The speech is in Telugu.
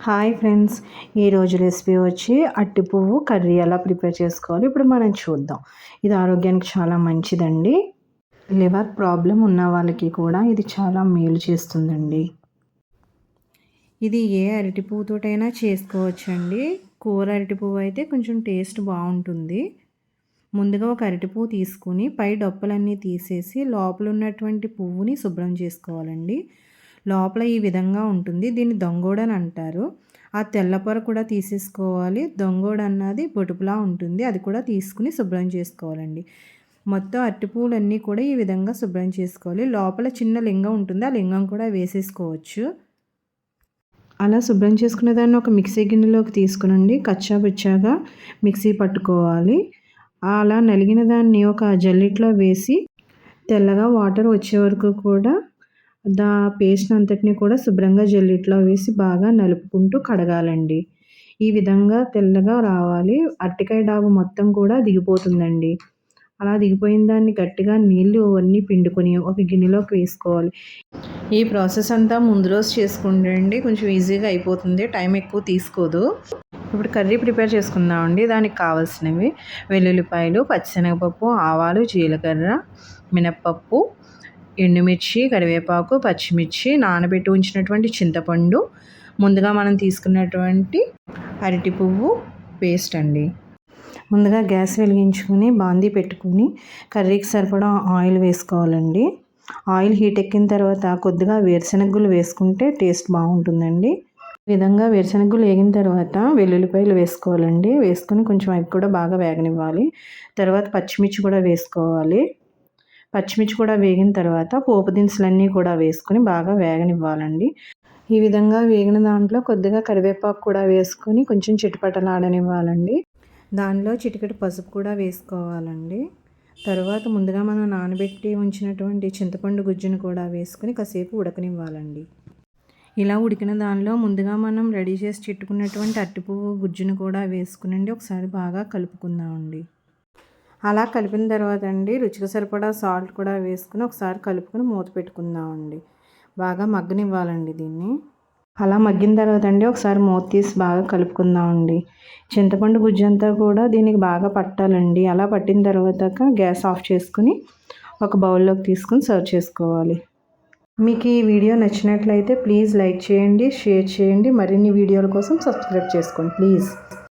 హాయ్ ఫ్రెండ్స్, ఈరోజు రెసిపీ వచ్చి అట్టి పువ్వు కర్రీ ఎలా ప్రిపేర్ చేసుకోవాలి ఇప్పుడు మనం చూద్దాం. ఇది ఆరోగ్యానికి చాలా మంచిదండి. లివర్ ప్రాబ్లం ఉన్న వాళ్ళకి కూడా ఇది చాలా మేలు చేస్తుందండి. ఇది ఏ అరటి పువ్వుతోటైనా చేసుకోవచ్చండి. కూర అరటి పువ్వు అయితే కొంచెం టేస్ట్ బాగుంటుంది. ముందుగా ఒక అరటి పువ్వు తీసుకుని పై డొప్పలన్నీ తీసేసి లోపల ఉన్నటువంటి పువ్వుని శుభ్రం చేసుకోవాలండి. లోపల ఈ విధంగా ఉంటుంది. దీన్ని దొంగోడు అని అంటారు. ఆ తెల్ల పొర కూడా తీసేసుకోవాలి. దొంగోడు అన్నది బొటుపులా ఉంటుంది. అది కూడా తీసుకుని శుభ్రం చేసుకోవాలండి. మొత్తం అరటిపూలన్నీ కూడా ఈ విధంగా శుభ్రం చేసుకోవాలి. లోపల చిన్న లింగం ఉంటుంది. ఆ లింగం కూడా వేసేసుకోవచ్చు. అలా శుభ్రం చేసుకునే దాన్ని ఒక మిక్సీ గిన్నెలోకి తీసుకునండి కచ్చాబుచ్చాగా మిక్సీ పట్టుకోవాలి. అలా నలిగిన దాన్ని ఒక జల్లిట్లో వేసి తెల్లగా వాటర్ వచ్చే వరకు కూడా పేస్ట్ అంతటిని కూడా శుభ్రంగా జల్లిట్లో వేసి బాగా నలుపుకుంటూ కడగాలండి. ఈ విధంగా తెల్లగా రావాలి. అరటికాయ డాగు మొత్తం కూడా దిగిపోతుందండి. అలా దిగిపోయిన దాన్ని గట్టిగా నీళ్ళు అన్నీ పిండుకొని ఒక గిన్నెలోకి వేసుకోవాలి. ఈ ప్రాసెస్ అంతా ముందు రోజు చేసుకుంటే కొంచెం ఈజీగా అయిపోతుంది. టైం ఎక్కువ తీసుకోదు. ఇప్పుడు కర్రీ ప్రిపేర్ చేసుకుందామండి. దానికి కావాల్సినవి వెల్లుల్లిపాయలు, పచ్చిశనగపప్పు, ఆవాలు, జీలకర్ర, మినప్పప్పు, ఎండుమిర్చి, కరివేపాకు, పచ్చిమిర్చి, నానబెట్టి ఉంచినటువంటి చింతపండు, ముందుగా మనం తీసుకున్నటువంటి అరటి పువ్వు పేస్ట్ అండి. ముందుగా గ్యాస్ వెలిగించుకుని బాందీ పెట్టుకుని కర్రీకి సరిపడా ఆయిల్ వేసుకోవాలండి. ఆయిల్ హీట్ ఎక్కిన తర్వాత కొద్దిగా వేరుశనగలు వేసుకుంటే టేస్ట్ బాగుంటుందండి. ఈ విధంగా వేరుశనగలు వేగిన తర్వాత వెల్లుల్లిపాయలు వేసుకోవాలండి. వేసుకొని కొంచెం అవి కూడా బాగా వేగనివ్వాలి. తర్వాత పచ్చిమిర్చి కూడా వేసుకోవాలి. పచ్చిమిర్చి కూడా వేగిన తర్వాత పోపు దినుసులన్నీ కూడా వేసుకొని బాగా వేగనివ్వాలండి. ఈ విధంగా వేగిన దాంట్లో కొద్దిగా కరివేపాకు కూడా వేసుకొని కొంచెం చిటపటలాడనివ్వాలండి. దానిలో చిటికెడు పసుపు కూడా వేసుకోవాలండి. తర్వాత ముందుగా మనం నానబెట్టి ఉంచినటువంటి చింతపండు గుజ్జును కూడా వేసుకొని కాసేపు ఉడకనివ్వాలండి. ఇలా ఉడికిన దానిలో ముందుగా మనం రెడీ చేసి పెట్టుకున్నటువంటి అరటిపువ్వు గుజ్జును కూడా వేసుకునండి ఒకసారి బాగా కలుపుకుందామండి. అలా కలిపిన తర్వాత అండి రుచికి సరిపడా సాల్ట్ కూడా వేసుకుని ఒకసారి కలుపుకొని మూత పెట్టుకుందామండి. బాగా మగ్గనివ్వాలండి దీన్ని. అలా మగ్గిన తర్వాత అండి ఒకసారి మూత తీసి బాగా కలుపుకుందామండి. చింతపండు గుజ్జు అంతా కూడా దీనికి బాగా పట్టాలండి. అలా పట్టిన తర్వాత గ్యాస్ ఆఫ్ చేసుకుని ఒక బౌల్లోకి తీసుకుని సర్వ్ చేసుకోవాలి. మీకు ఈ వీడియో నచ్చినట్లయితే ప్లీజ్ లైక్ చేయండి, షేర్ చేయండి. మరిన్ని వీడియోల కోసం సబ్స్క్రైబ్ చేసుకోండి ప్లీజ్.